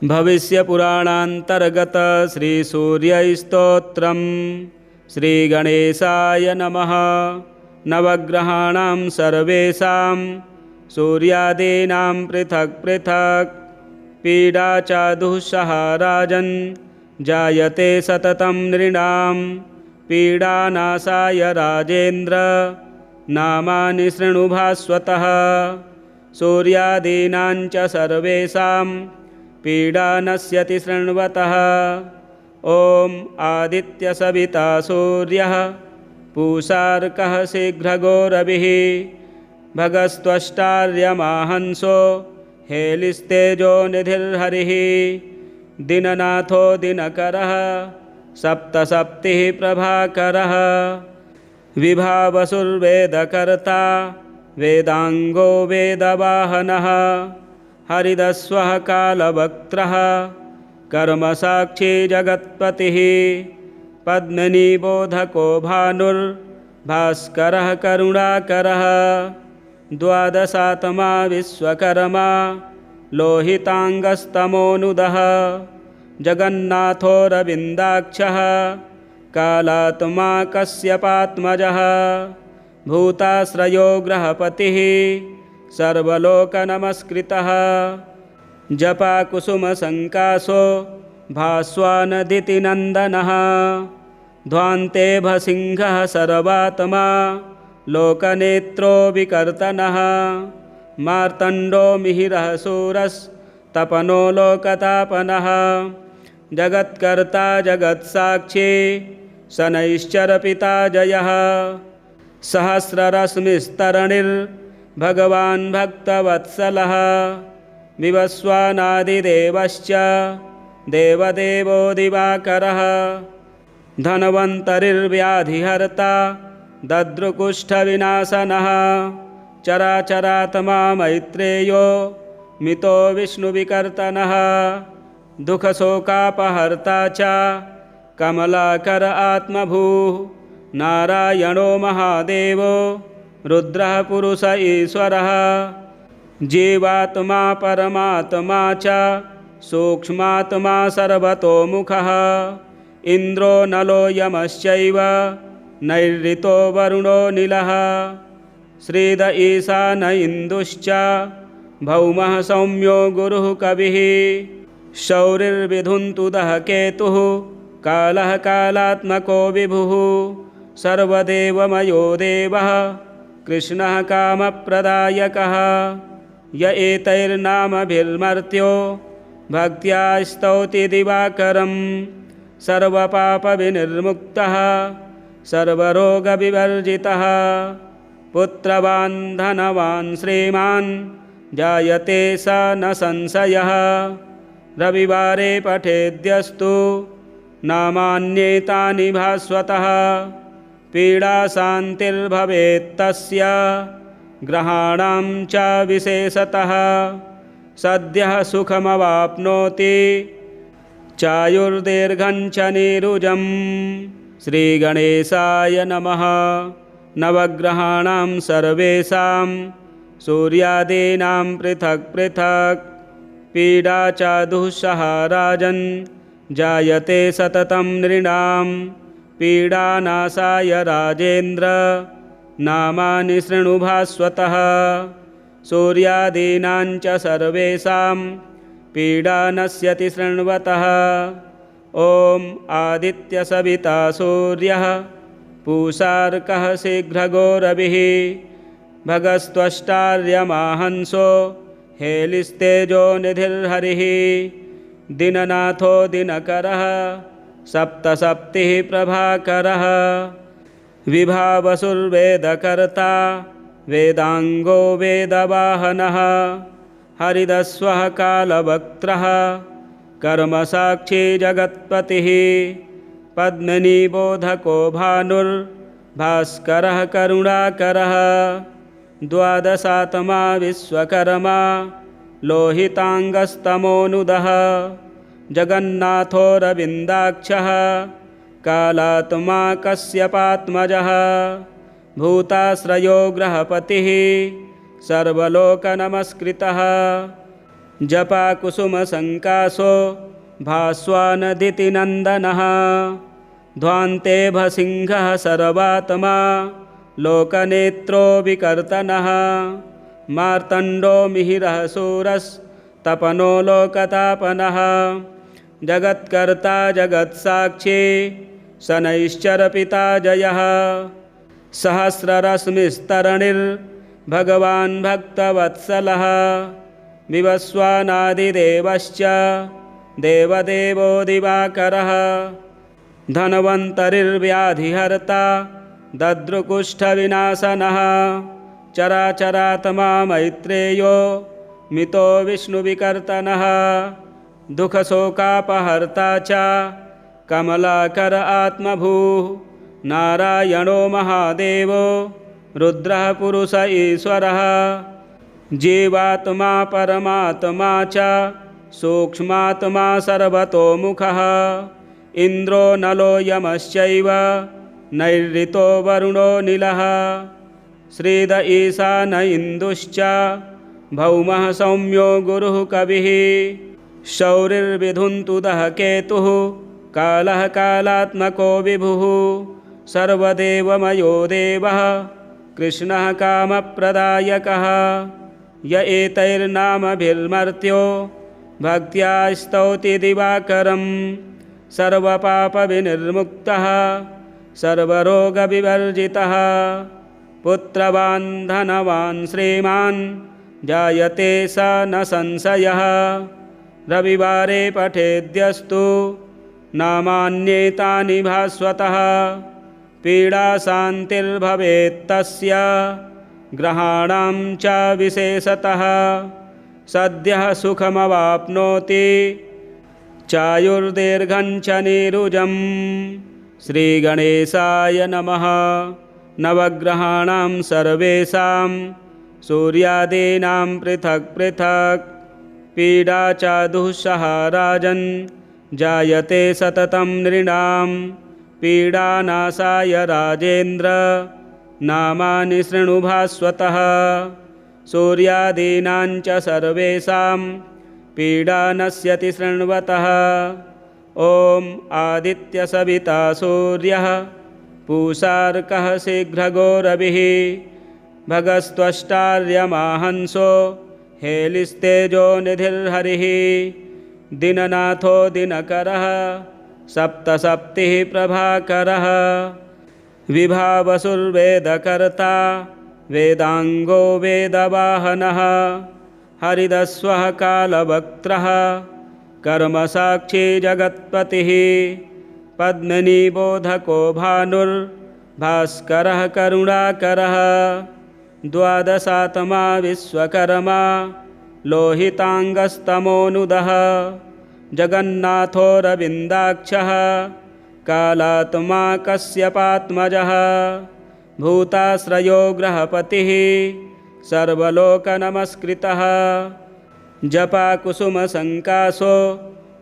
भविष्यपुराणान्तर्गत श्रीसूर्यस्तोत्रम्। श्रीगणेशाय नमः। नवग्रहाणां सर्वेषां सूर्यादीनां पृथक् पृथक् पीडा च दुःसह राजन् जायते सततं नृणां पीडानाशाय राजेन्द्र नामानि शृणु भास्वतः। सूर्यादीनां च सर्वेषां पीडा नश्यति शृण्वतः। ॐ आदित्यसविता सूर्यः पूषार्कः शीघ्रगो रविः भगस्त्वष्टार्यमाहंसो हेलिस्तेजो निधिर्हरिः। दिननाथो दिनकरः सप्तसप्तिः प्रभाकरः विभावसुर्वेदकर्ता वेदांगो वेदवाहनः। हरिदस्वः कालवक्त्रः कर्मसाक्षी जगत्पतिः। पद्मिनीबोधको भानुर्भास्करः करुणाकरः। द्वादशात्मा विश्वकर्मा लोहितांगस्तमोनुदः। जगन्नाथोऽरविन्दाक्षः कालात्मा कश्यपात्मजः। भूताश्रयो ग्रहपतिः सर्वलोकनमस्कृतः। जपाकुसुमसङ्काशो भास्वानदितिनन्दनः। ध्वान्ते भसिंहः सर्वात्मा लोकनेत्रो विकर्तनः। मार्तण्डो मिहिरः शूरस्तपनो लोकतापनः। जगत्कर्ता जगत्साक्षी शनैश्चरपिता जयः। सहस्ररश्मिस्तरणिर्भगवान् भक्तवत्सलः। विवस्वानादिदेवश्च देवदेवो दिवाकरः। धन्वन्तरिर्व्याधिहर्ता दद्रुकुष्ठविनाशनः। चराचरात्मा मैत्रेयो मितो विष्णुविकर्तनः। दुःखशोकापहर्ता च कमलाकर आत्मभूः। नारायणो महादेवो रुद्रः पुरुष ईश्वरः। जीवात्मा परमात्मा च सूक्ष्मात्मा सर्वतोमुखः। इन्द्रो नलो यमश्चैव नैऋतो वरुणो नीलः। श्रीद ईशान इन्दुश्च भौमः सौम्यो गुरुः कविः। शौरिर्विधुन्तुदः केतुः कालः कालात्मको विभुः। सर्वदेवमयो देवः कृष्णः कामप्रदायकः। य एतैर्नामभिर्मर्त्यो भक्त्या स्तौति दिवाकरं। सर्वपापविनिर्मुक्तः सर्वरोगविवर्जितः। पुत्रवान् धनवान् श्रीमान् जायते स न संशयः। रविवारे पठेद्यस्तु नामान्येतानि भास्वतः। पीडाशान्तिर्भवेत्तस्य ग्रहाणां च विशेषतः। सद्यः सुखमवाप्नोति चायुर्दीर्घं च नीरुजम्। श्रीगणेशाय नमः। नवग्रहाणां सर्वेषां सूर्यादीनां पृथक् पृथक् पीडा च दुःसह राजन् जायते सततं नृणां पीडानाशाय राजेन्द्र नामानि शृणु भास्वतः। सूर्यादीनां च सर्वेषां पीडा नश्यति शृण्वतः। ॐ आदित्यसविता सूर्यः पूषार्कः शीघ्रगो रविः भगस्त्वष्टार्यमाहंसो हेलिस्तेजो निधिर्हरिः। दिननाथो दिनकरः सप्तसप्तिः प्रभाकरः विभावसुर्वेदकर्ता वेदांगो वेदवाहनः। हरिदस्वः कालवक्त्रः कर्मसाक्षी जगत्पतिः। पद्मिनीबोधको भानुर्भास्करः करुणाकरः। द्वादशात्मा विश्वकर्मा लोहितांगस्तमोनुदः। जगन्नाथोऽरविन्दाक्षः कालात्मा कश्यपात्मजः। भूताश्रयो ग्रहपतिः सर्वलोकनमस्कृतः। जपाकुसुमसङ्कासो भास्वानदितिनन्दनः ध्वान्ते भसिंहः सर्वात्मा लोकनेत्रो विकर्तनः मार्तण्डो मिहिरः शूरस्तपनो लोकतापनः जगत्कर्ता जगत्साक्षी शनैश्चरपिता जयः सहस्ररश्मिस्तरणिर्भगवान् भक्तवत्सलः विवस्वानादिदेवश्च देवदेवो दिवाकरः धन्वन्तरिर्व्याधिहर्ता दद्रुकुष्ठविनाशनः चराचरात्मा मैत्रेयो मितो विष्णुविकर्तनः दुःखशोकापहर्ता च कमलाकर आत्मभूः नारायणो महादेवो रुद्रः पुरुष ईश्वरः जीवात्मा परमात्मा च सूक्ष्मात्मा सर्वतोमुखः इन्द्रो नलो यमश्चैव नैऋतो वरुणो नीलः श्रीद ईशान इन्दुश्च भौमः सौम्यो गुरुः कविः शौरिर्विधुन्तुदः केतुः कालः कालात्मको विभुः सर्वदेवमयो देवः कृष्णः कामप्रदायकः य एतैर्नामभिर्मर्त्यो भक्त्या स्तौति दिवाकरं सर्वपापविनिर्मुक्तः सर्वरोगविवर्जितः पुत्रवान् धनवान् श्रीमान् जायते स न संशयः रविवारे पठेद्यस्तु नामान्येतानि भास्वतः पीडाशान्तिर्भवेत्तस्य ग्रहाणां च विशेषतः सद्यः सुखमवाप्नोति चायुर्दीर्घं च नीरुजम् श्रीगणेशाय नमः। नवग्रहाणां सर्वेषां सूर्यादीनां पृथक् पृथक् पीडा च दुःसह राजन् जायते सततं नृणां पीडानाशाय राजेन्द्र नामानि शृणु भास्वतः सूर्यादीनां च सर्वेषां पीडा नश्यति शृण्वतः ॐ आदित्यसविता सूर्यः पूषार्कः शीघ्रगो रविः भगस्त्वष्टार्यमाहंसो हेलिस्तेजो निधिर्हरिः दीननाथो दिनकरः सप्तसप्तिः प्रभाकरः विभावसुर्वेदकर्ता वेदांगो वेदवाहनः हरिदस्वः कालवक्त्रः कर्मसाक्षी जगत्पतिः पद्मिनीबोधको भानुर्भास्करः करुणाकरः द्वादशात्मा विश्वकर्मा लोहितांगस्तमोनुदः जगन्नाथो रविन्दाक्षः कालात्मा कश्यपात्मजः भूताश्रयो ग्रहपतिः सर्वलोकनमस्कृतः जपाकुसुमसङ्कासो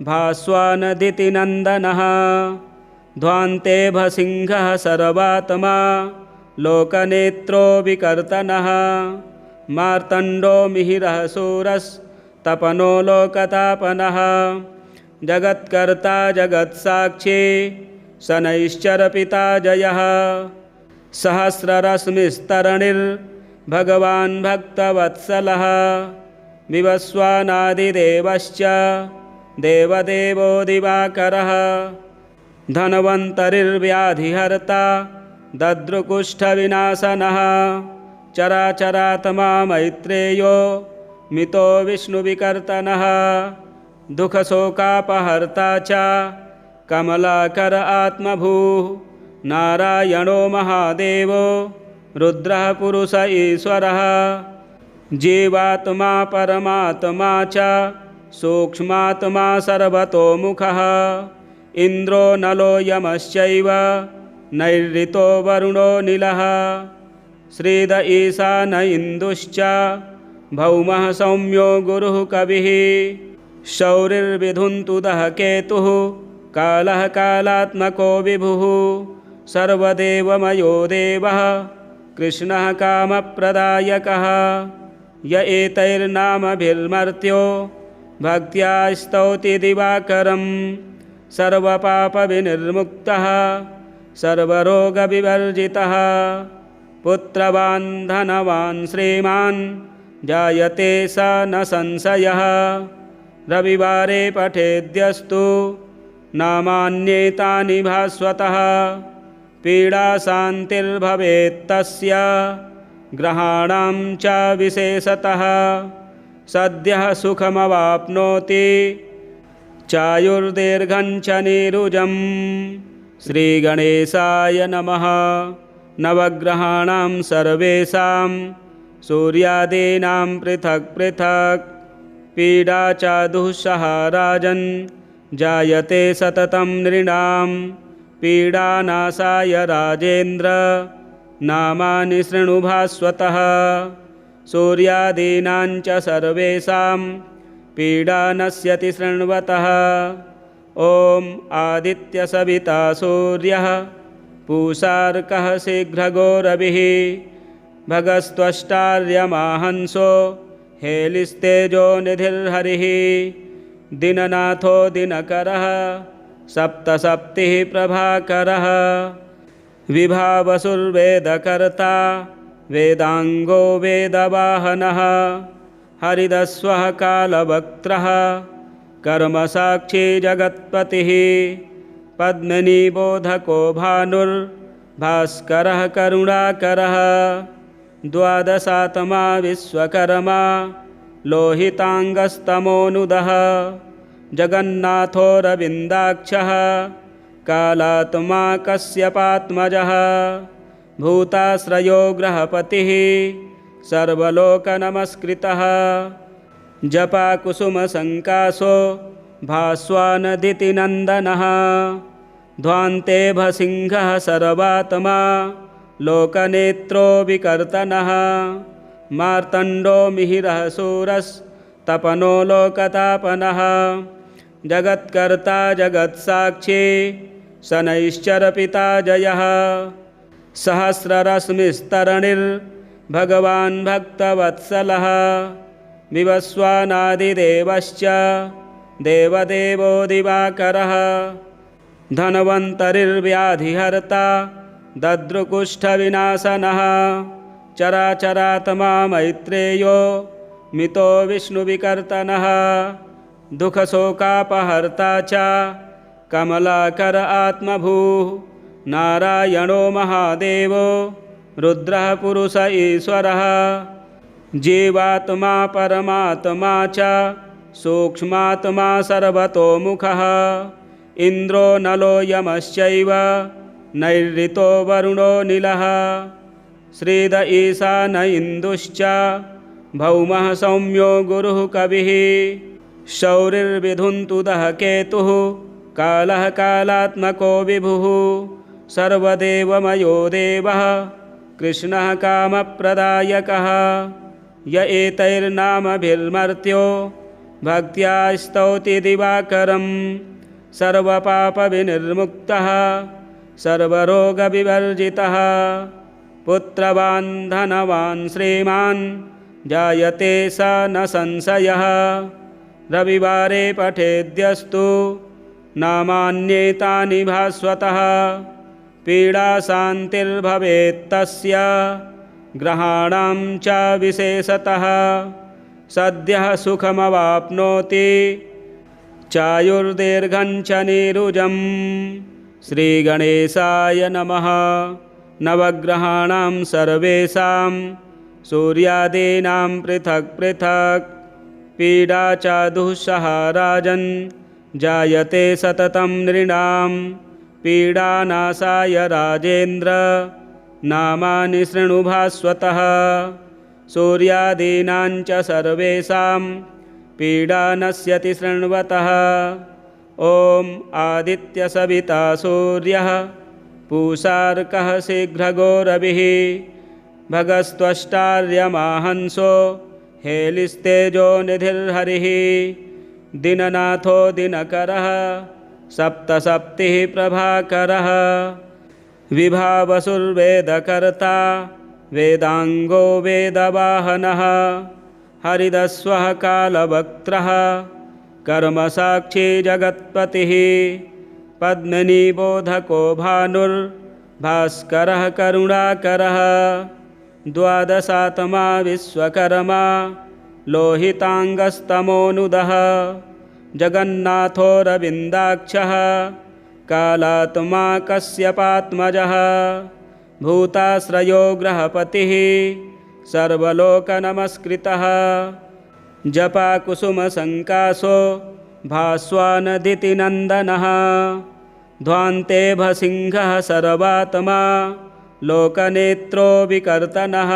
भास्वानदितिनन्दनः ध्वान्ते भसिंहः सर्वात्मा लोकनेत्रो विकर्तनः मार्तण्डो मिहिरः शूरस्तपनो लोकतापनः जगत्कर्ता जगत्साक्षी शनैश्चरपिता जयः सहस्ररश्मिस्तरणिर्भगवान् भक्तवत्सलः विवस्वानादिदेवश्च देवदेवो दिवाकरः धन्वन्तरिर्व्याधिहर्ता दद्रुकुष्ठविनाशनः चराचरात्मा मैत्रेयो मितो विष्णुविकर्तनः दुःखशोकापहर्ता च कमलाकर आत्मभूः नारायणो महादेवो रुद्रः पुरुष ईश्वरः जीवात्मा परमात्मा च सूक्ष्मात्मा सर्वतोमुखः इन्द्रो नलो यमश्चैव नैऋतो वरुणो नीलः श्रीद ईशान इन्दुश्च भौमः सौम्यो गुरुः कविः शौरिर्विधुन्तुदः केतुः कालः कालात्मको विभुः सर्वदेवमयो देवः कृष्णः कामप्रदायकः य एतैर्नामभिर्मर्त्यो भक्त्या स्तौति दिवाकरं सर्वपापविनिर्मुक्तः सर्वरोगविवर्जितः पुत्रवान् धनवान् श्रीमान् जायते स न संशयः रविवारे पठेद्यस्तु नामान्येतानि भास्वतः पीडाशान्तिर्भवेत्तस्य ग्रहाणां च विशेषतः सद्यः सुखमवाप्नोति चायुर्दीर्घं च नीरुजम्। श्रीगणेशाय नमः। नवग्रहाणां सर्वेषां सूर्यादीनां पृथक् पृथक् पीडा च दुःसह राजन् जायते सततं नृणां पीडानाशाय राजेन्द्र नामानि शृणु भास्वतः सूर्यादीनां च सर्वेषां पीडा नश्यति शृण्वतः। ॐ आदित्यसविता सूर्यः पूषार्कः शीघ्रगोरविः भगस्त्वष्टार्यमाहंसो हेलिस्तेजो निधिर्हरिः दिननाथो दिनकरः सप्तसप्तिः प्रभाकरः विभावसुर्वेदकर्ता वेदांगो वेदवाहनः हरिदस्वः कालवक्त्रः कर्मसाक्षी जगत्पतिः पद्मिनीबोधको भानुर्भास्करः करुणाकरः द्वादशात्मा विश्वकर्मा लोहितांगस्तमोनुदः जगन्नाथो रविन्दाक्षः कालात्मा कश्यपात्मजः भूताश्रयो ग्रहपतिः सर्वलोकनमस्कृतः जपाकुसुमसङ्कासो भास्वानदितिनन्दनः ध्वान्ते भसिंहः सर्वात्मा लोकनेत्रो विकर्तनः मार्तण्डो मिहिरः शूरस्तपनो लोकतापनः जगत्कर्ता जगत्साक्षी शनैश्चरपिता जयः सहस्ररश्मिस्तरणिर्भगवान् भक्तवत्सलः विवस्वानादिदेवश्च देवदेवो दिवाकरः धन्वन्तरिर्व्याधिहर्ता दद्रुकुष्ठविनाशनः चराचरात्मा मैत्रेयो मितो विष्णुविकर्तनः दुःखशोकापहर्ता च कमलाकर आत्मभूः नारायणो महादेवो रुद्रः पुरुष ईश्वरः जीवात्मा परमात्मा च सूक्ष्मात्मा सर्वतोमुखः इन्द्रो नलो यमश्चैव नैऋतो वरुणो नीलः श्रीद ईशान इन्दुश्च भौमः सौम्यो गुरुः कविः शौरिर्विधुन्तुदः केतुः कालः कालात्मको विभुः सर्वदेवमयो देवः कृष्णः कामप्रदायकः य एतैर्नामभिर्मर्त्यो भक्त्या स्तौति दिवाकरं सर्वपापविनिर्मुक्तः सर्वरोगविवर्जितः पुत्रवान् धनवान् श्रीमान् जायते स न संशयः रविवारे पठेद्यस्तु नामान्येतानि भास्वतः पीडाशान्तिर्भवेत्तस्य ग्रहाणां च विशेषतः सद्यः सुखमवाप्नोति चायुर्दीर्घं च नीरुजम्। श्रीगणेशाय नमः। नवग्रहाणां सर्वेषां सूर्यादीनां पृथक् पृथक् पीडा च दुःसह राजन् जायते सततं नृणां पीडानाशाय राजेन्द्र नामानि शृणु भास्वतः सूर्यादीनां च सर्वेषां पीडा नश्यति शृण्वतः। ॐ आदित्यसविता सूर्यः पूषार्कः शीघ्रगोरविः भगस्त्वष्टार्यमाहंसो हेलिस्तेजो निधिर्हरिः दिननाथो दिनकरः सप्तसप्तिः प्रभाकरः विभावसुर्वेदकर्ता वेदांगो वेदवाहनः हरिदस्वः कालवक्त्रः कर्मसाक्षी जगत्पतिः पद्मिनीबोधको भानुर्भास्करः करुणाकरः द्वादशात्मा विश्वकर्मा लोहिताङ्गस्तमोऽनुदः जगन्नाथोऽरविन्दाक्षः कालात्मा कश्यपात्मजः भूताश्रयो ग्रहपतिः सर्वलोकनमस्कृतः जपाकुसुमसङ्काशो भास्वानदितिनन्दनः ध्वान्ते भसिंहः सर्वात्मा लोकनेत्रो विकर्तनः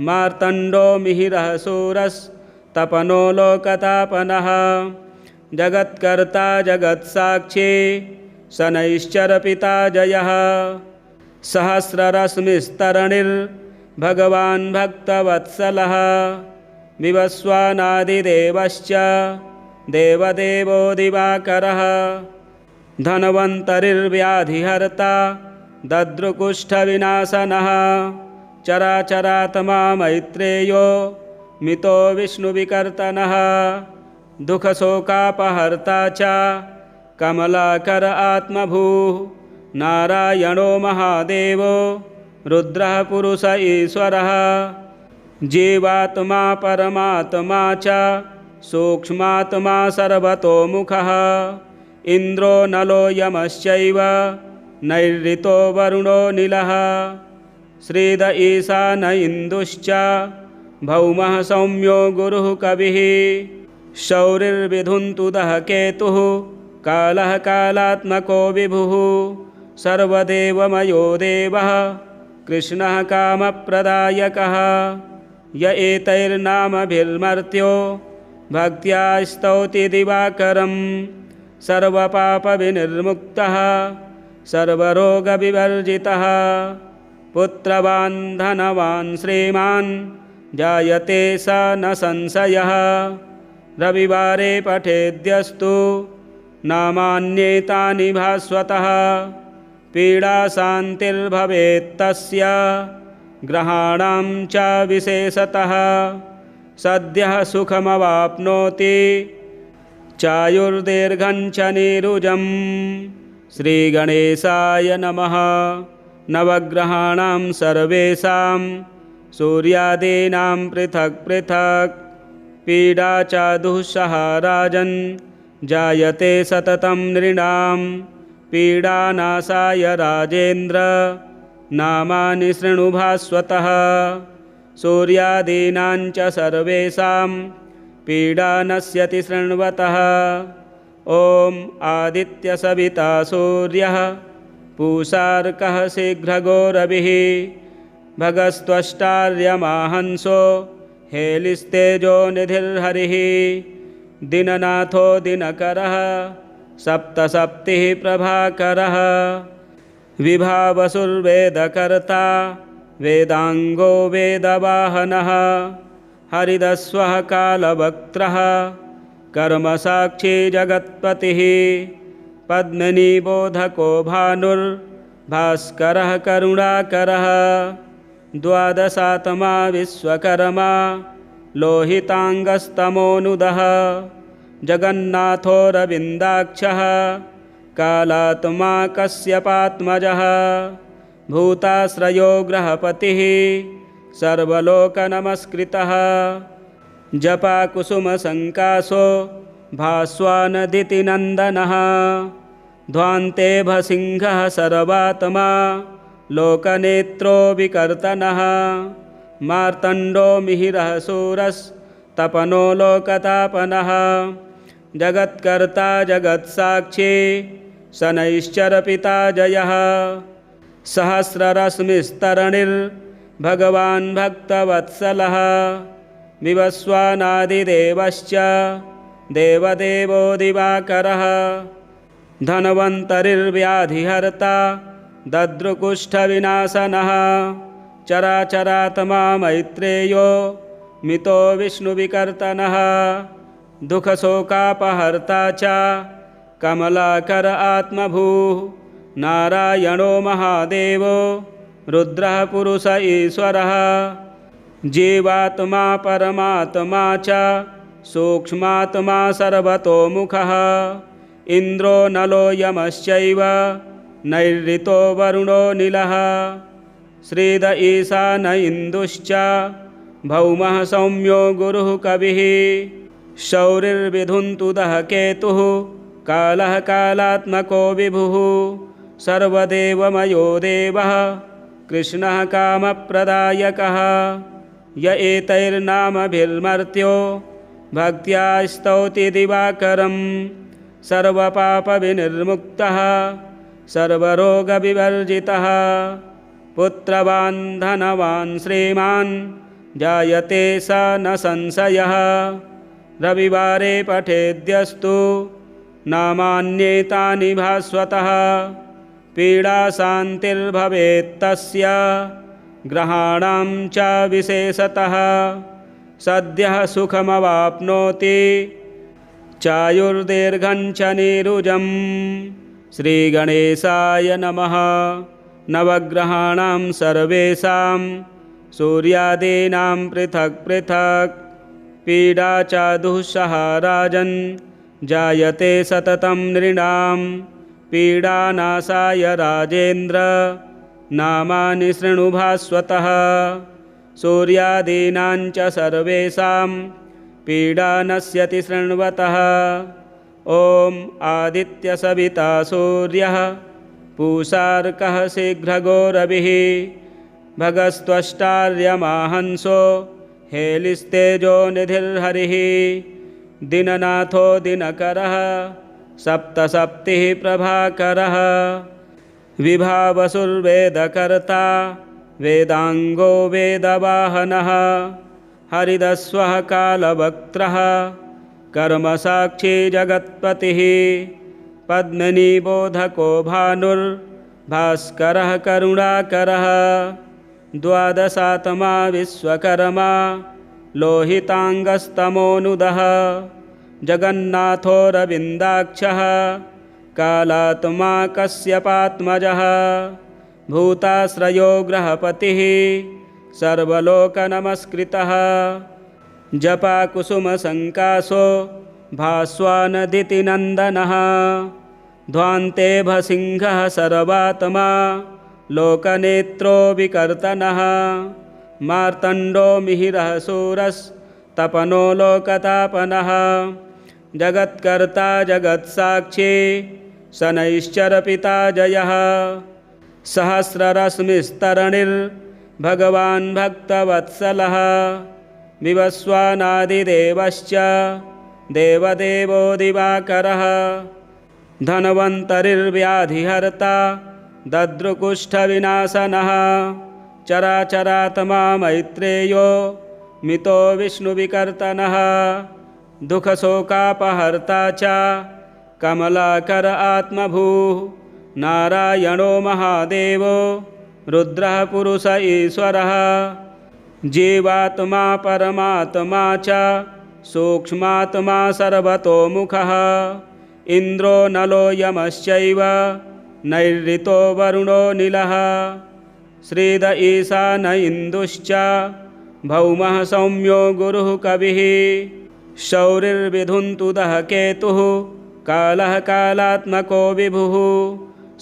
मार्तण्डो मिहिरः शूरस्तपनो लोकतापनः जगत्कर्ता जगत्साक्षी शनैश्चरपिता जयः सहस्ररश्मिस्तरणिर्भगवान् भक्तवत्सलः विवस्वानादिदेवश्च देवदेवो दिवाकरः धन्वन्तरिर्व्याधिहर्ता दद्रुकुष्ठविनाशनः चराचरात्मा मैत्रेयो मितो विष्णुविकर्तनः दुःखशोकापहर्ता च कमलाकर आत्मभूः नारायणो महादेवो रुद्रः पुरुष ईश्वरः जीवात्मा परमात्मा च सूक्ष्मात्मा सर्वतोमुखः इन्द्रो नलो यमश्चैव नैऋतो वरुणो नीलः श्रीद ईशान इन्दुश्च भौमः सौम्यो गुरुः कविः शौरिर्विधुन्तुदः केतुः कालः कालात्मको विभुः सर्वदेवमयो देवः कृष्णः कामप्रदायकः य एतैर्नामभिर्मर्त्यो भक्त्या स्तौति दिवाकरं सर्वपापविनिर्मुक्तः सर्वरोगविवर्जितः पुत्रवान् धनवान् श्रीमान् जायते स न संशयः रविवारे पठेद्यस्तु नामान्येतानि भास्वतः पीडाशान्तिर्भवेत्तस्य ग्रहाणां च विशेषतः सद्यः सुखमवाप्नोति चायुर्दीर्घं च नीरुजम् श्रीगणेशाय नमः। नवग्रहाणां सर्वेषां सूर्यादीनां पृथक् पृथक् पीडा च दुःसह राजन् जायते सततं नृणां पीडानाशाय राजेन्द्र नामानि शृणु भास्वतः सूर्यादीनां च सर्वेषां पीडा नश्यति शृण्वतः ॐ आदित्यसविता सूर्यः पूषार्कः शीघ्रगो रविः भगस्त्वष्टार्यमाहंसो हेलिस्तेजो निधिर्हरिः दीननाथो दिनकरः सप्तसप्तिः प्रभाकरः विभावसुर्वेदकर्ता वेदांगो वेदवाहनः हरिदस्वः कालवक्त्रः कर्मसाक्षी जगत्पतिः पद्मिनीबोधको भानुर्भास्करः करुणाकरः द्वादशात्मा विश्वकर्मा लोहिताङ्गस्तमोऽनुदः जगन्नाथोऽरविन्दाक्षः कालात्मा कश्यपात्मजः भूताश्रयो ग्रहपतिः सर्वलोकनमस्कृतः जपाकुसुमसङ्काशो भास्वानदितिनन्दनः ध्वान्ते भसिंहः सर्वात्मा लोकनेत्रो विकर्तनः मार्तण्डो मिहिरः शूरस्तपनो लोकतापनः जगत्कर्ता जगत्साक्षी शनैश्चरपिता जयः सहस्ररश्मिस्तरणिर्भगवान् भक्तवत्सलः विवस्वानादिदेवश्च देवदेवो दिवाकरः धन्वन्तरिर्व्याधिहर्ता दद्रुकुष्ठविनाशनः चराचरात्मा मैत्रेयो मितो विष्णुविकर्तनः दुःखशोकापहर्ता च कमलाकर आत्मभूः नारायणो महादेवो रुद्रः पुरुष ईश्वरः जीवात्मा परमात्मा च सूक्ष्मात्मा सर्वतोमुखः इन्द्रो नलो यमश्चैव नैऋतो वरुणो नीलः श्रीद ईशान इन्दुश्च भौमः सौम्यो गुरुः कविः शौरिर्विधुन्तुदः केतुः कालः कालात्मको विभुः सर्वदेवमयो देवः कृष्णः कामप्रदायकः य एतैर्नामभिर्मर्त्यो भक्त्या स्तौति दिवाकरं सर्वपापविनिर्मुक्तः सर्वरोगविवर्जितः पुत्रवान् धनवान् श्रीमान् जायते स न संशयः रविवारे पठेद्यस्तु नामान्येतानि भास्वतः पीडाशान्तिर्भवेत्तस्य ग्रहाणां च विशेषतः सद्यः सुखमवाप्नोति चायुर्दीर्घं च नीरुजम्। श्रीगणेशाय नमः। नवग्रहाणां सर्वेषां सूर्यादीनां पृथक् पृथक् पीडा च दुःसह राजन् जायते सततं नृणां पीडानाशाय राजेन्द्र नामानि शृणु भास्वतः सूर्यादीनां च सर्वेषां पीडा नश्यति शृण्वतः। ॐ आदित्यसविता सूर्यः पूषार्कः शीघ्रगो रविः भगस्त्वष्टार्यमाहंसो हेलिस्तेजो निधिर्हरिः दिननाथो दिनकरः सप्तसप्तिः प्रभाकरः विभावसुर्वेदकर्ता वेदांगो वेदवाहनः हरिदस्वः कालवक्त्रः कर्मसाक्षी जगत्पतिः पद्मिनीबोधको भानुर्भास्करः करुणाकरः द्वादशात्मा विश्वकर्मा लोहितांगस्तमोनुदः जगन्नाथो रविन्दाक्षः कालात्मा कश्यपात्मजः भूताश्रयो ग्रहपतिः सर्वलोकनमस्कृतः जपाकुसुमसङ्कासो भास्वानदितिनन्दनः ध्वान्ते भसिंहः सर्वात्मा लोकनेत्रो विकर्तनः मार्तण्डो मिहिरः शूरस्तपनो लोकतापनः जगत्कर्ता जगत्साक्षी शनैश्चरपिता जयः सहस्ररश्मिस्तरणिर्भगवान् भक्तवत्सलः विवस्वानादिदेवश्च देवदेवो दिवाकरः धन्वन्तरिर्व्याधिहर्ता दद्रुकुष्ठविनाशनः चराचरात्मा मैत्रेयो मितो विष्णुविकर्तनः दुःखशोकापहर्ता च कमलाकर आत्मभूः नारायणो महादेवो रुद्रः पुरुष ईश्वरः जीवात्मा परमात्मा च सूक्ष्मात्मा सर्वतोमुखः इन्द्रो नलो यमश्चैव नैऋतो वरुणो नीलः श्रीद ईशान इन्दुश्च भौमः सौम्यो गुरुः कविः शौरिर्विधुन्तुदः केतुः कालः कालात्मको विभुः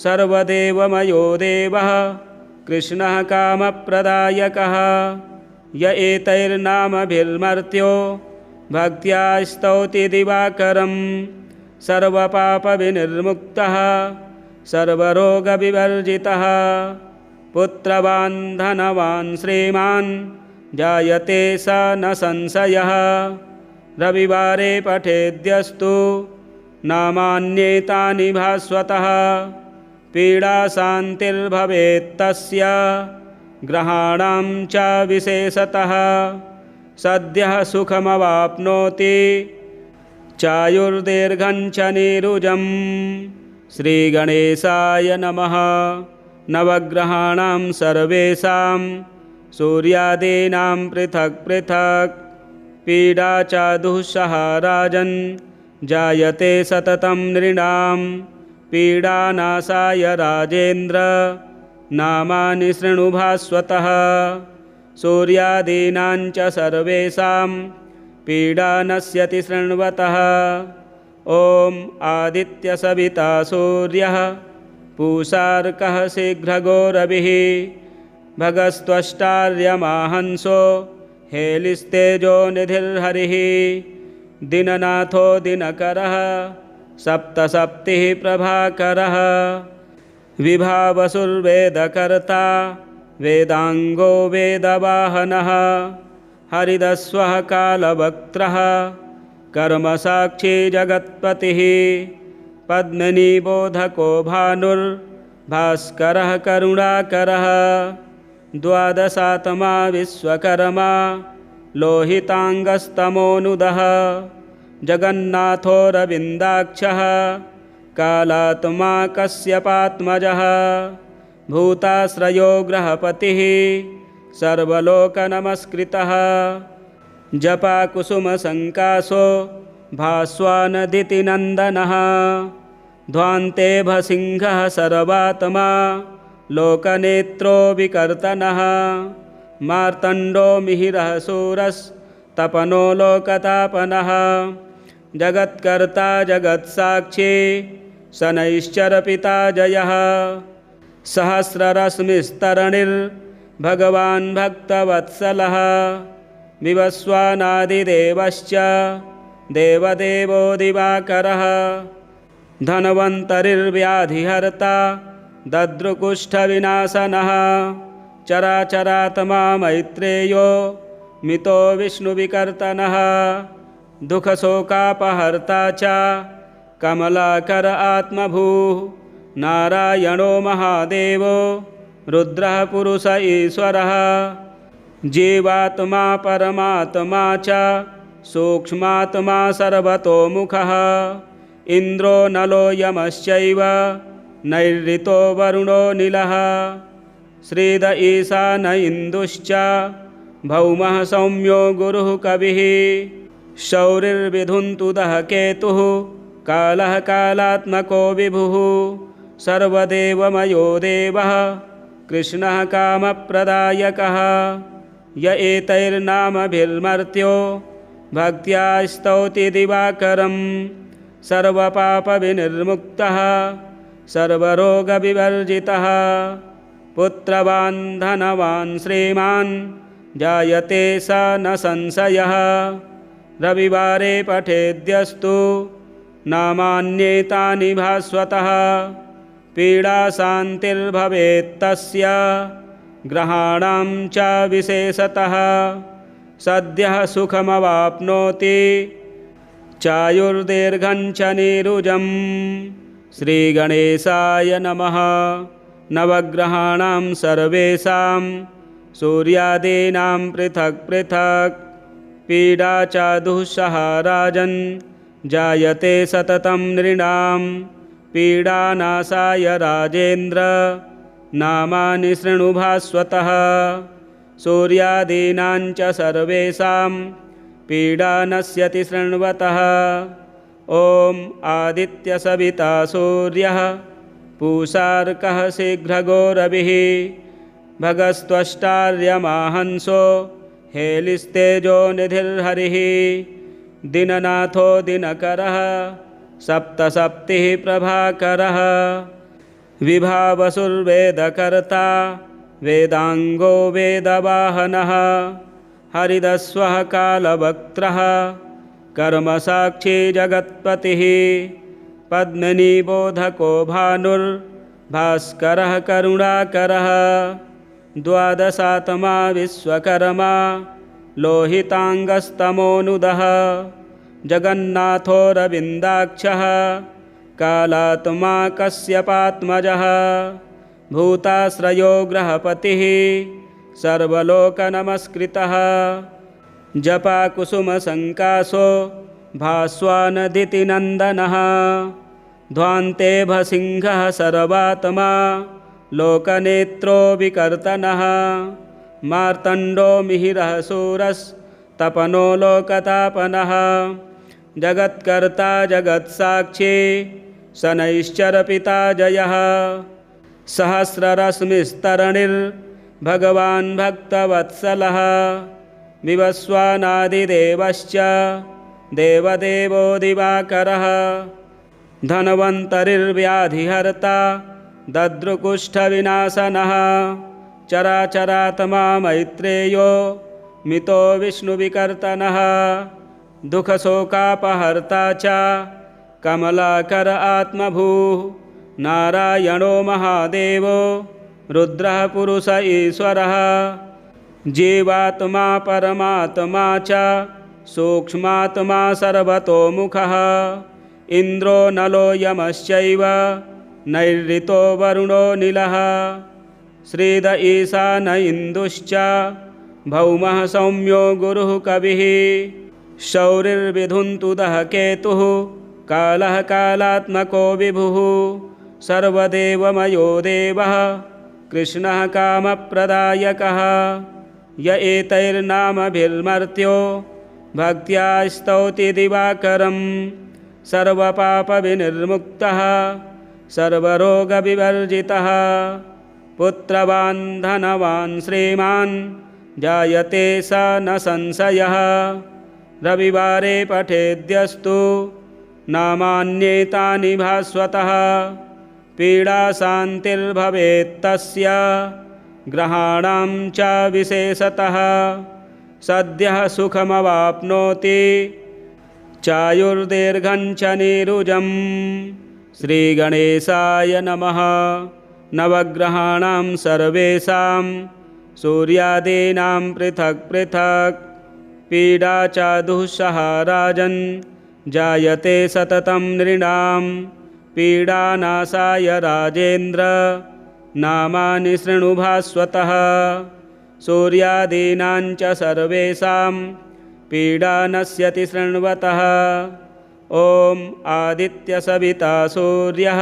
सर्वदेवमयो देवः कृष्णः कामप्रदायकः य एतैर्नामभिर्मर्त्यो भक्त्या स्तौति दिवाकरं सर्वपापविनिर्मुक्तः सर्वरोगविवर्जितः पुत्रवान् धनवान् श्रीमान् जायते स न संशयः रविवारे पठेद्यस्तु नामान्येतानि भास्वतः पीडाशान्तिर्भवेत्तस्य ग्रहाणां च विशेषतः सद्यः सुखमवाप्नोति चायुर्दीर्घं च नीरुजम्। श्रीगणेशाय नमः। नवग्रहाणां सर्वेषां सूर्यादीनां पृथक् पृथक् पीडा च दुःसह राजन् जायते सततं नृणां पीडानाशाय राजेन्द्र नामानि शृणु भास्वतः सूर्यादीनां च सर्वेषां पीडा नश्यति शृण्वतः। ॐ आदित्यसविता सूर्यः पूषार्कः शीघ्रगो रविः भगस्त्वष्टार्यमाहंसो हेलिस्तेजो निधिर्हरिः। दिननाथो दिनकरः सप्तसप्तिः प्रभाकरः। विभावसुर्वेदकर्ता वेदांगो वेदवाहनः। हरिदस्वः कालवक्त्रः कर्मसाक्षी जगत्पतिः। पद्मिनीबोधको भानुर्भास्करः करुणाकरः। द्वादशात्मा विश्वकर्मा लोहितांगस्तमोनुदः। जगन्नाथोऽरविन्दाक्षः कालात्मा कश्यपात्मजः। भूताश्रयो ग्रहपतिः सर्वलोकनमस्कृतः। जपाकुसुमसङ्कासो भास्वानदितिनन्दनः। ध्वान्ते भसिंहः सर्वात्मा लोकनेत्रो विकर्तनः। मार्तण्डो मिहिरः शूरस्तपनो लोकतापनः। जगत्कर्ता जगत्साक्षी शनैश्चरपिता जयः। सहस्ररश्मिस्तरणिर्भगवान् भक्तवत्सलः। विवस्वानादिदेवश्च देवदेवो दिवाकरः। धन्वन्तरिर्व्याधिहर्ता दद्रुकुष्ठविनाशनः। चराचरात्मा मैत्रेयो मितो विष्णुविकर्तनः। दुःखशोकापहर्ता च कमलाकर आत्मभूः। नारायणो महादेवो रुद्रः पुरुष ईश्वरः। जीवात्मा परमात्मा च सूक्ष्मात्मा सर्वतोमुखः। इन्द्रो नलो यमश्चैव नैऋतो वरुणो नीलः। श्रीद ईशान इन्दुश्च भौमः सौम्यो गुरुः कविः। शौरिर्विधुन्तुदः केतुः कालः कालात्मको विभुः। सर्वदेवमयो देवः कृष्णः कामप्रदायकः। य एतैर्नामभिर्मर्त्यो भक्त्या स्तौति दिवाकरं। सर्वपापविनिर्मुक्तः सर्वरोगविवर्जितः। पुत्रवान् धनवान् श्रीमान् जायते स न संशयः। रविवारे पठेद्यस्तु नामान्येतानि भास्वतः। पीडाशान्तिर्भवेत्तस्य ग्रहाणां च विशेषतः। सद्यः सुखमवाप्नोति चायुर्दीर्घं च नीरुजम्। श्रीगणेशाय नमः। नवग्रहाणां सर्वेषां सूर्यादीनां पृथक् पृथक् पीडा च दुःसह राजन्। जायते सततं नृणां पीडानाशाय राजेन्द्र। नामानि शृणु भास्वतः। सूर्यादीनां च सर्वेषां पीडा नश्यति शृण्वतः। ॐ आदित्यसविता सूर्यः पूषार्कः शीघ्रगो रविः भगस्त्वष्टार्यमाहंसो हेलिस्तेजो निधिर्हरिः। दिननाथो दिनकरः सप्तसप्तिः प्रभाकरः। विभावसुर्वेदकर्ता वेदांगो वेदवाहनः। हरिदस्वः कालवक्त्रः कर्मसाक्षी जगत्पतिः। पद्मिनीबोधको भानुर्भास्करः करुणाकरः। द्वादशात्मा विश्वकर्मा लोहितांगस्तमोनुदः। जगन्नाथोऽरविन्दाक्षः कालात्मा कश्यपात्मजः। भूताश्रयो ग्रहपतिः सर्वलोकनमस्कृतः। जपाकुसुमसङ्कासो भास्वानदितिनन्दनः। ध्वान्ते भसिंहः सर्वात्मा लोकनेत्रो विकर्तनः। मार्तण्डो मिहिरः शूरस्तपनो लोकतापनः। जगत्कर्ता जगत्साक्षी शनैश्चरपिता जयः। सहस्ररश्मिस्तरणिर्भगवान् भक्तवत्सलः। विवस्वानादिदेवश्च देवदेवो दिवाकरः धन्वन्तरिर्व्याधिहर्ता दद्रुकुष्ठविनाशनः चराचरात्मा मैत्रेयो मितो विष्णुविकर्तनः दुःखशोकापहर्ता च कमलाकर आत्मभूः नारायणो महादेवो रुद्रः पुरुष ईश्वरः जीवात्मा परमात्मा च सूक्ष्मात्मा सर्वतोमुखः इन्द्रो नलो यमश्चैव नैऋतो वरुणो नीलः श्रीद ईशान इन्दुश्च भौमः सौम्यो गुरुः कविः शौरिर्विधुन्तुदः केतुः कालः कालात्मको विभुः सर्वदेवमयो देवः कृष्णः कामप्रदायकः य एतैर्नामभिर्मर्त्यो भक्त्या स्तौति दिवाकरं सर्वपापविनिर्मुक्तः सर्वरोगविवर्जितः पुत्रवान् धनवान् श्रीमान् जायते स न संशयः रविवारे पठेद्यस्तु नामान्येतानि भास्वतः पीडाशान्तिर्भवेत्तस्य ग्रहाणां च विशेषतः सद्यः सुखमवाप्नोति चायुर्दीर्घं च नीरुजम् श्रीगणेशाय नमः। नवग्रहाणां सर्वेषां सूर्यादीनां पृथक् पृथक् पीडा च दुःसह राजन् जायते सततं नृणां पीडानाशाय राजेन्द्र नामानि शृणु भास्वतः सूर्यादीनां च सर्वेषां पीडा नश्यति शृण्वतः ॐ आदित्यसविता सूर्यः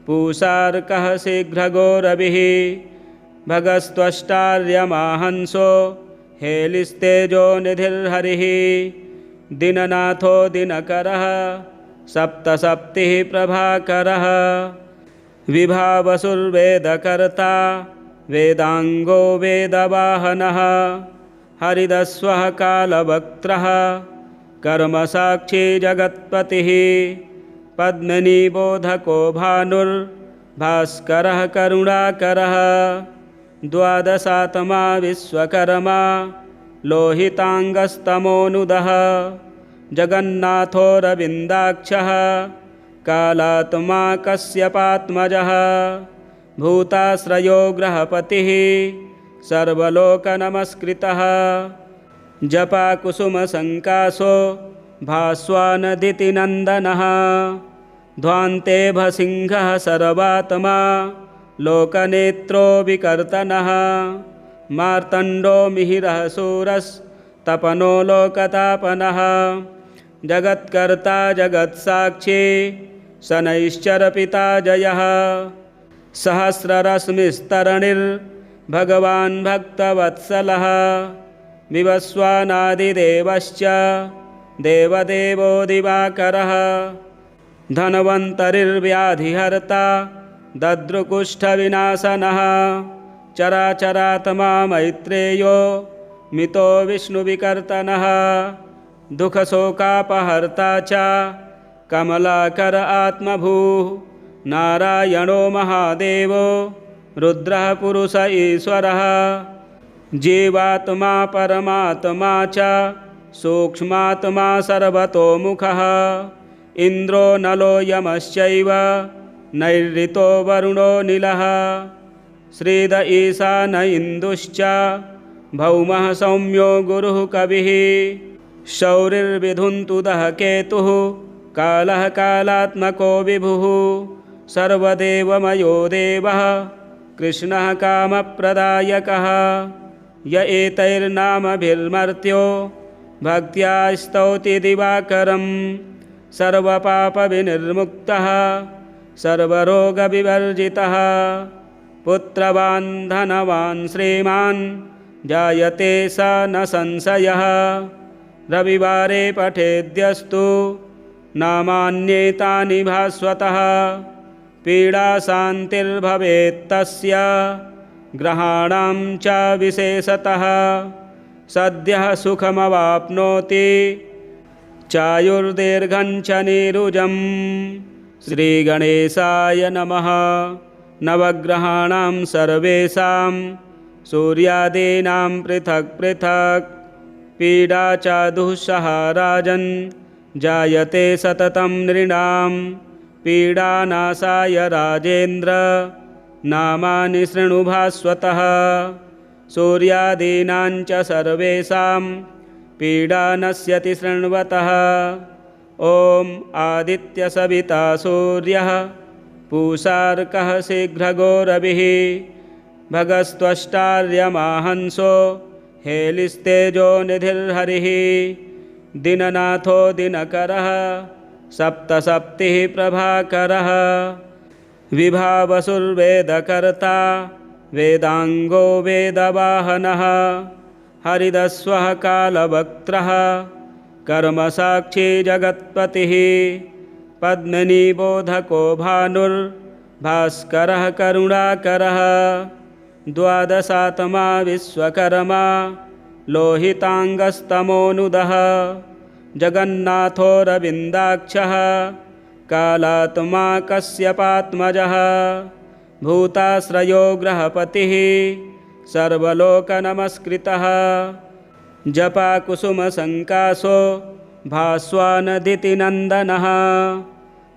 पूषार्कः शीघ्रगो रविः भगस्त्वष्टार्यमाहंसो हेलिस्तेजो निधिर्हरिः दीननाथो दिनकरः सप्तसप्तिः प्रभाकरः विभावसुर्वेदकर्ता वेदांगो वेदवाहनः हरिदस्वः कालवक्त्रः कर्मसाक्षी जगत्पतिः पद्मिनीबोधको भानुर्भास्करः करुणाकरः द्वादशात्मा विश्वकर्मा लोहितांगस्तमोनुदः जगन्नाथो रविन्दाक्षः कालात्मा कश्यपात्मजः भूताश्रयो ग्रहपतिः सर्वलोकनमस्कृतः जपाकुसुमसङ्कासो भास्वानदितिनन्दनः ध्वान्तेभसिंहः सर्वात्मा लोकनेत्रो विकर्तनः मार्तण्डो मिहिरः शूरस्तपनो लोकतापनः जगत्कर्ता जगत्साक्षी शनैश्चरपिता जयः सहस्ररश्मिस्तरणिर्भगवान् भक्तवत्सलः विवस्वानादिदेवश्च देवदेवो दिवाकरः धन्वन्तरिर्व्याधिहर्ता दद्रुकुष्ठविनाशनः चराचरात्मा मैत्रेयो मितो विष्णुविकर्तनः दुःखशोकापहर्ता च कमलाकर आत्मभूः नारायणो महादेवो रुद्रः पुरुष ईश्वरः जीवात्मा परमात्मा च सूक्ष्मात्मा सर्वतोमुखः इन्द्रो नलो यमश्चैव नैऋतो वरुणो नीलः श्रीद ईशान इन्दुश्च भौमः सौम्यो गुरुः कविः शौरिर्विधुन्तुदः केतुः कालः कालात्मको विभुः सर्वदेवमयो देवः कृष्णः कामप्रदायकः य एतैर्नामभिर्मर्त्यो भक्त्या स्तौति दिवाकरं सर्वपापविनिर्मुक्तः सर्वरोगविवर्जितः पुत्रवान् धनवान् श्रीमान् जायते स न संशयः रविवारे पठेद्यस्तु नामान्येतानि भास्वतः पीडाशान्तिर्भवेत्तस्य ग्रहाणां च विशेषतः सद्यः सुखमवाप्नोति चायुर्दीर्घञ्च नीरुजम्। श्रीगणेशाय नमः। नवग्रहाणां सर्वेषां सूर्यादीनां पृथक् पृथक् पीडा च दुःसह राजन् जायते सततं नृणां। पीडानाशाय राजेन्द्र नामानि शृणु भास्वतः। सूर्यादीनां च सर्वेषां पीडा नश्यति शृण्वतः। ॐ आदित्यसविता सूर्यः पूषार्कः शीघ्रगो रविः भगस्त्वष्टार्यमाहंसो हेलिस्तेजो निधिर्हरिः। दिननाथो दिनकरः सप्तसप्तिः प्रभाकरः। विभावसुर्वेदकर्ता वेदांगो वेदवाहनः। हरिदस्वः कालवक्त्रः कर्मसाक्षी जगत्पतिः। पद्मिनीबोधको भानुर्भास्करः करुणाकरः। द्वादशात्मा विश्वकर्मा लोहितांगस्तमोनुदः। जगन्नाथोऽरविन्दाक्षः कालात्मा कश्यपात्मजः। भूताश्रयो ग्रहपतिः सर्वलोकनमस्कृतः। जपाकुसुमसङ्काशो भास्वानदितिनन्दनः।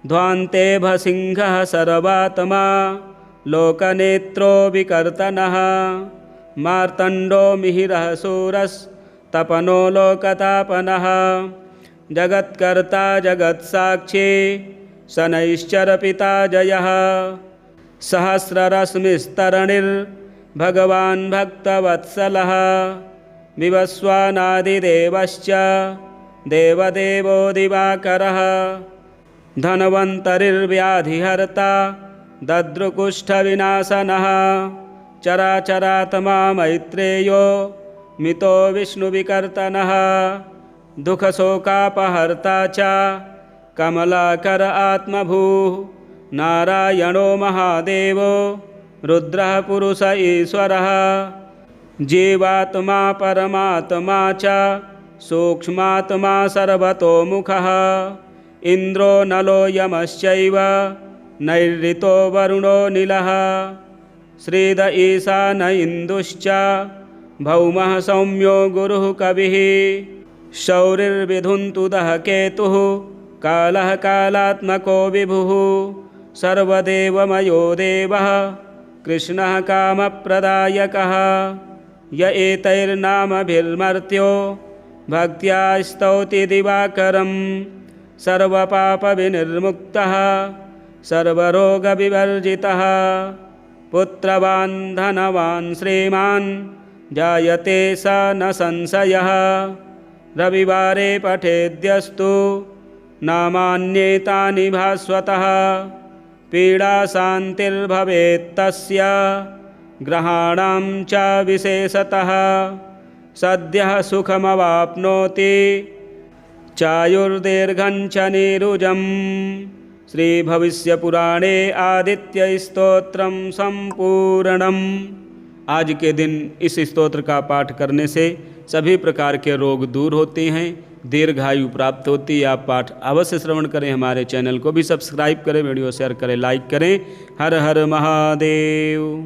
ध्वान्ते भसिंहः सर्वात्मा लोकनेत्रो विकर्तनः। मार्तण्डो मिहिरः शूरस्तपनो लोकतापनः। जगत्कर्ता जगत्साक्षी शनैश्चरपिता जयः। सहस्ररश्मिस्तरणिर्भगवान् भक्तवत्सलः। विवस्वानादिदेवश्च देवदेवो दिवाकरः। धन्वन्तरिर्व्याधिहर्ता दद्रुकुष्ठविनाशनः। चराचरात्मा मैत्रेयो मितो विष्णुविकर्तनः। दुःखशोकापहर्ता च कमलाकर आत्मभूः। नारायणो महादेवो रुद्रः पुरुष ईश्वरः। जीवात्मा परमात्मा च सूक्ष्मात्मा सर्वतोमुखः। इन्द्रो नलो यमश्चैव नैऋतो वरुणो नीलः। श्रीद ईशान इन्दुश्च भौमः सौम्यो गुरुः कविः। शौरिर्विधुन्तुदः केतुः कालः कालात्मको विभुः। सर्वदेवमयो देवः कृष्णः कामप्रदायकः। य एतैर्नामभिर्मर्त्यो भक्त्या स्तौति दिवाकरं। सर्वपापविनिर्मुक्तः सर्वरोगविवर्जितः। पुत्रवान् धनवान् श्रीमान् जायते स न संशयः। रविवारे पठेद्यस्तु नामान्येतानि भास्वतः। पीडाशान्तिर्भवेत्तस्य ग्रहाणां च विशेषतः। सद्यः सुखमवाप्नोति चायुर्दीर्घञ्च नीरुजम्। श्रीभविष्यपुराणे आदित्यस्तोत्रं सम्पूर्णम्। आज के दिन इस स्तोत्र का पाठ करने से सभी प्रकार के रोग दूर होते हैं, दीर्घायु प्राप्त होती है। आप पाठ अवश्य श्रवण करें। हमारे चैनल को भी सब्सक्राइब करें, वीडियो शेयर करें, लाइक करें। हर हर महादेव।